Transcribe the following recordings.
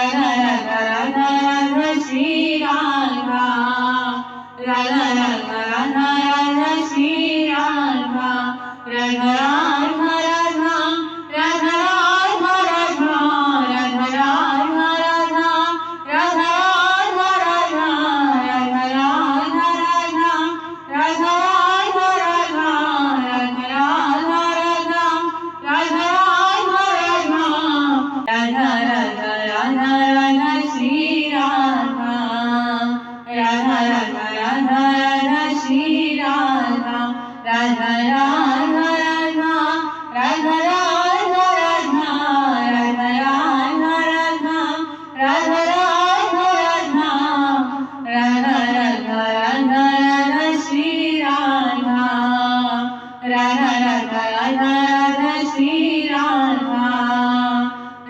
Radha Radha Radha Radha Shri Radha Radha Radha Radha Radha Shri Radha Radha Radha Radha Radha Radha Radha Radha Radha Radha Radha Radha Radha Radha Radha Radha Radha Radha Radha Shri Radha Radha Radha Radha Radha Shri Radha Radha Radha Radha Radha Radha Radha Radha Radha Radha Radha Radha Radha Radha Radha Shri Radha Radha Radha Radha Radha Shri Radha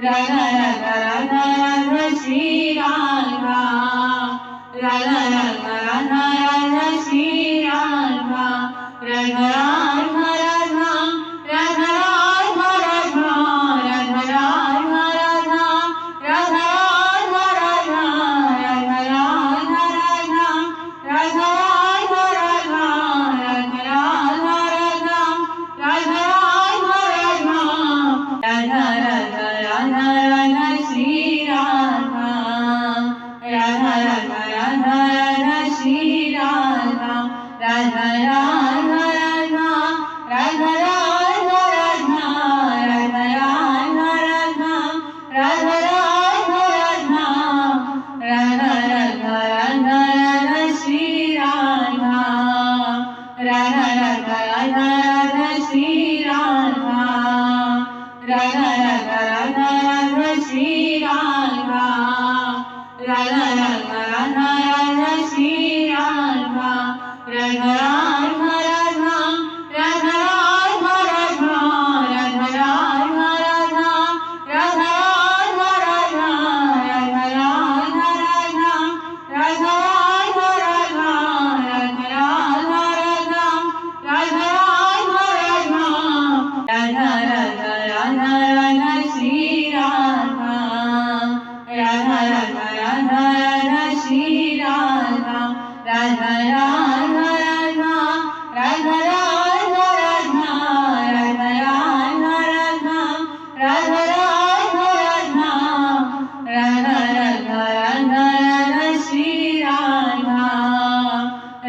Radha Radha Radha Radha Shri Radha Radha Radha Radha Radha Shri Radha Radha Radha Radha Radha Radha Radha Radha Radha Radha Radha Radha Shri Radha Radha Radha Radha Radha Shri Radha Radha Radha Radha Radha Radha Radha Radha Radha Radha Radha Radha Radha Radha Shri Radha Radha Radha Radha Radha Shri Radha Radha Radha Radha Radha Shri Radha Radha Radha Radha Radha Shri Radha Radha Radha Radha Radha Radha Radha Radha Radha Radha Radha Shri Radha Radha Radha Radha Radha Shri Radha Radha Radha Radha Radha Radha Radha Radha Radha Radha Radha Radha Radha Shri Radha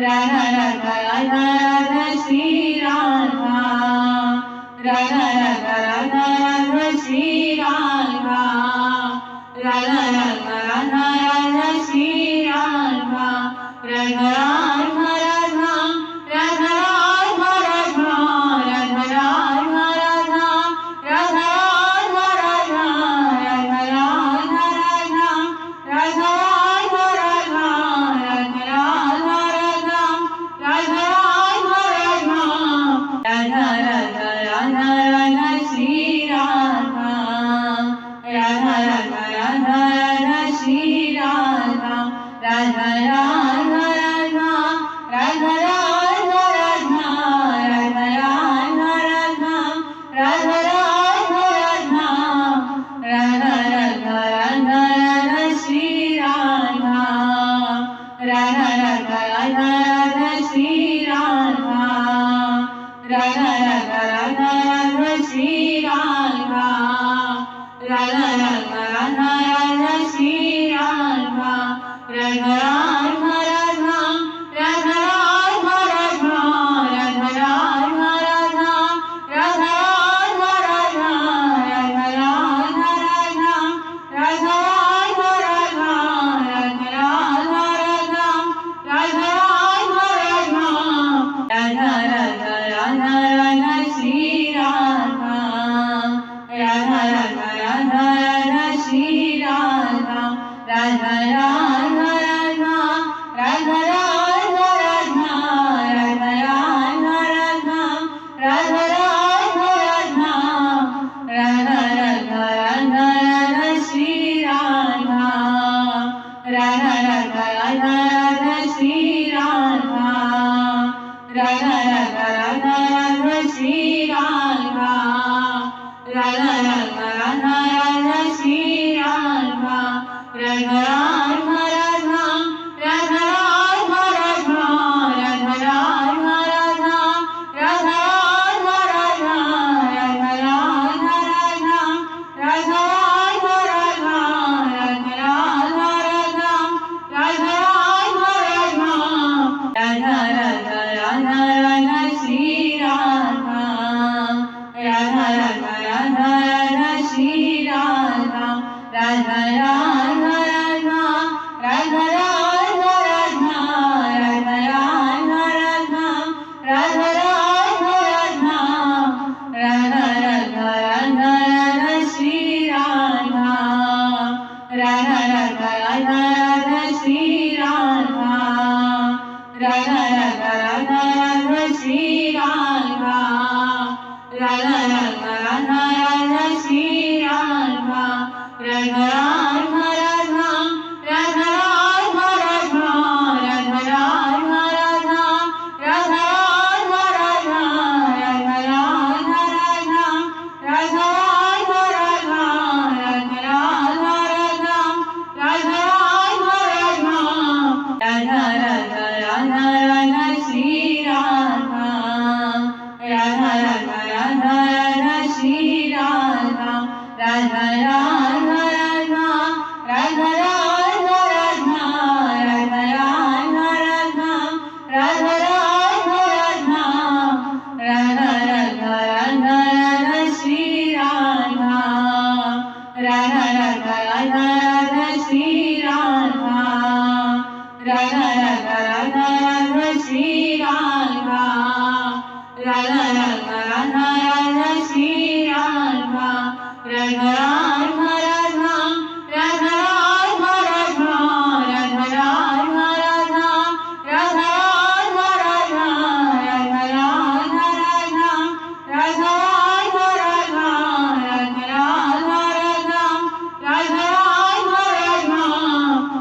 Radha Radha Radha Radha Shri Radha Radha Radha Radha Radha Shri Radha Radha Radha Radha Radha Shri Radha Radha Radha Radha Radha Radha Radha Radha Radha Shri Radha Radha Radha Radha Radha Shri Radha Radha Radha Radha Radha Radha Radha Radha Radha Radha Radha Shri Radha Radha Radha Radha Radha Shri Radha Radha Radha Radha Radha Shri Radha Radha Radha Radha Radha Shri Radha Radha Radha Radha Radha Radha Radha Radha Radha Shri Radha Radha Radha Radha Radha Shri Radha Radha Radha Radha Radha Radha Radha Radha Radha Radha Radha Shri Radha Radha Radha Radha Radha Shri Radha Radha Radha Radha Radha Shri Radha Radha Radha Radha Radha Shri Radha Radha Radha Radha Radha Radha Radha Radha Radha Radha Radha Radha Radha Radha Radha Radha Radha Radha Radha Shri Radha Radha Radha Radha Radha Shri Radha Radha Radha Radha Radha Radha Radha Radha Radha Radha Radha Radha Radha Radha Radha Shri Radha Radha Radha Radha Radha Shri Radha Radha Radha Radha Radha Shri Radha Radha Radha Radha Radha Shri Radha Radha Radha Radha Radha Radha Radha Radha Radha Radha Radha Radha Radha Radha Radha Radha Radha Radha Shri Radha Radha Radha Radha Radha Shri Radha Radha Radha Radha Radha Radha Radha Radha Radha Radha Radha Radha Radha Shri Radha Radha Radha Radha Radha Shri Radha Radha Radha Radha Radha Shri Radha Radha Radha Radha Radha Shri Radha Radha Radha Radha Radha Radha Radha Radha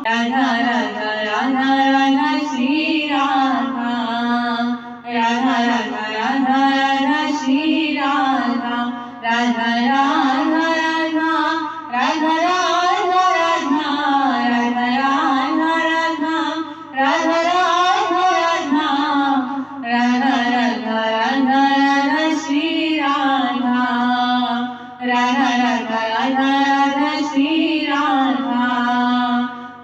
Radha Radha Radha Radha Shri Radha Radha Radha Radha Radha Shri Radha Radha Radha Radha Radha Radha Radha Radha Radha Radha Radha Radha Radha Shri Radha Radha Radha Radha Radha Shri Radha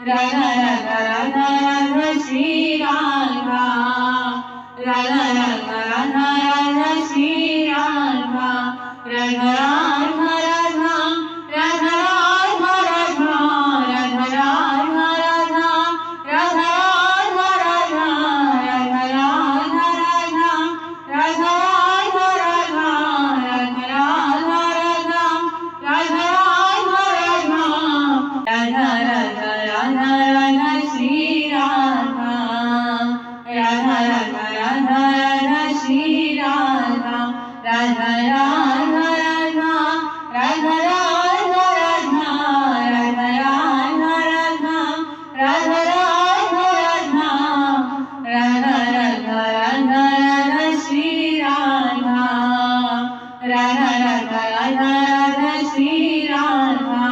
Radha Radha Radha Radha Shri Radha Radha Radha Radha Radha Shri Radha Radha Radha Radha Radha Radha Radha Radha Radha Radha Radha Radha Shri Radha Radha Radha Radha Radha Shri Radha Radha Radha Radha Radha Radha Radha Radha Radha Radha Radha Radha Shri Radha Radha Radha Radha Radha Shri Radha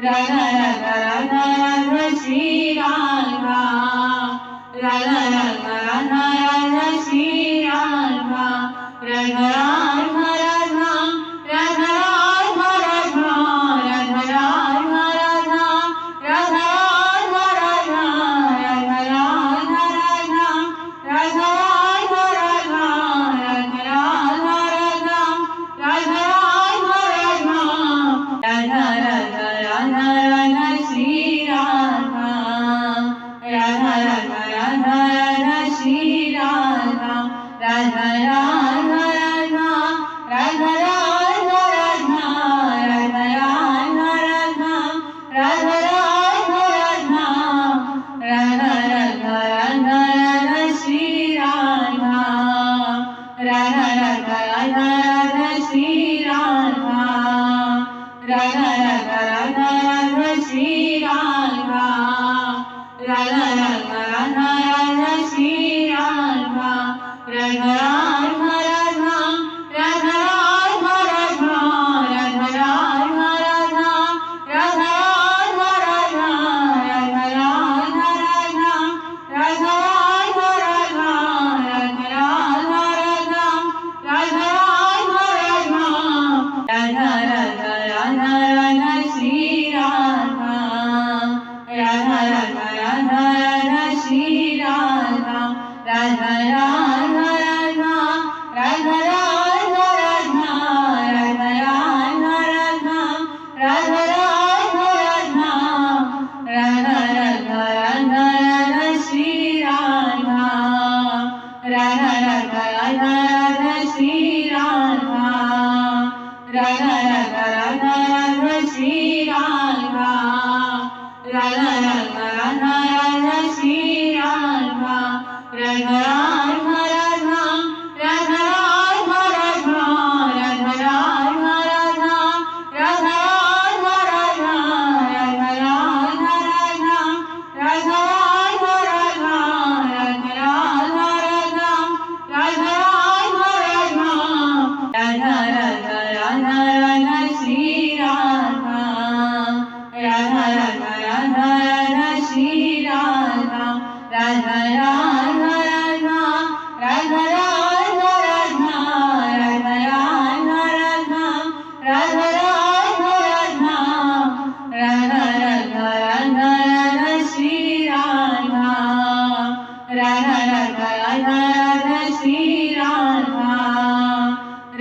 Radha Radha Radha Radha Shri Radha Radha Radha Radha Radha Shri Radha Radha Radha Radha Radha Radha Radha Radha Radha Shri Radha Radha Radha Radha Radha Radha Radha Radha Radha Shri Radha Radha Radha Radha Radha Radha Radha Radha Radha Radha Radha Radha Radha Radha Radha Radha Radha Radha Radha Shri Radha Radha Radha Radha Radha Shri Radha Radha Radha Radha Radha Radha Radha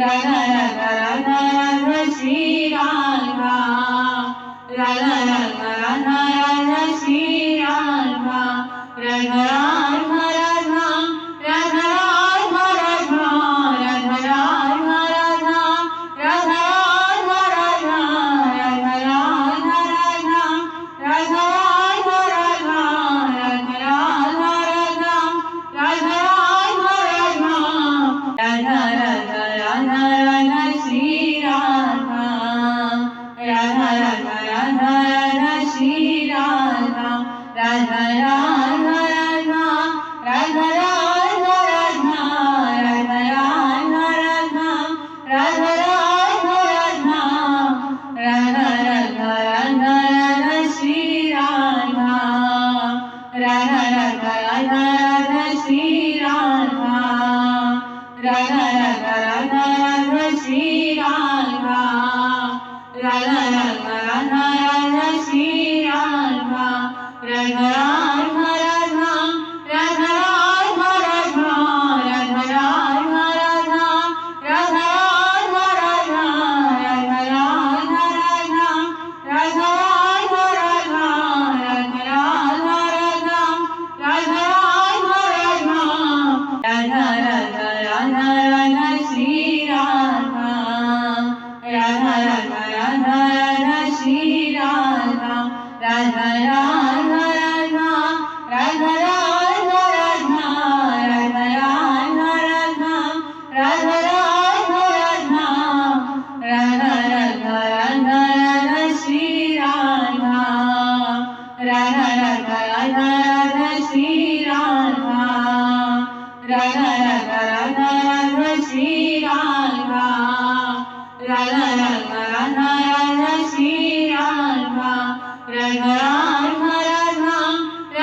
Radha Radha Radha Radha Radha Radha Radha Radha Shri Radha Radha Radha Radha Radha Shri Radha Radha Radha Radha Radha Shri Radha Radha Radha Radha Radha Shri Radha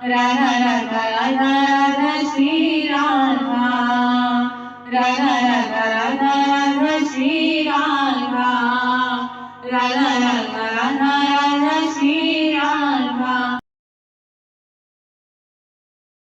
Radha Radha Radha Radha Radha Radha Radha Radha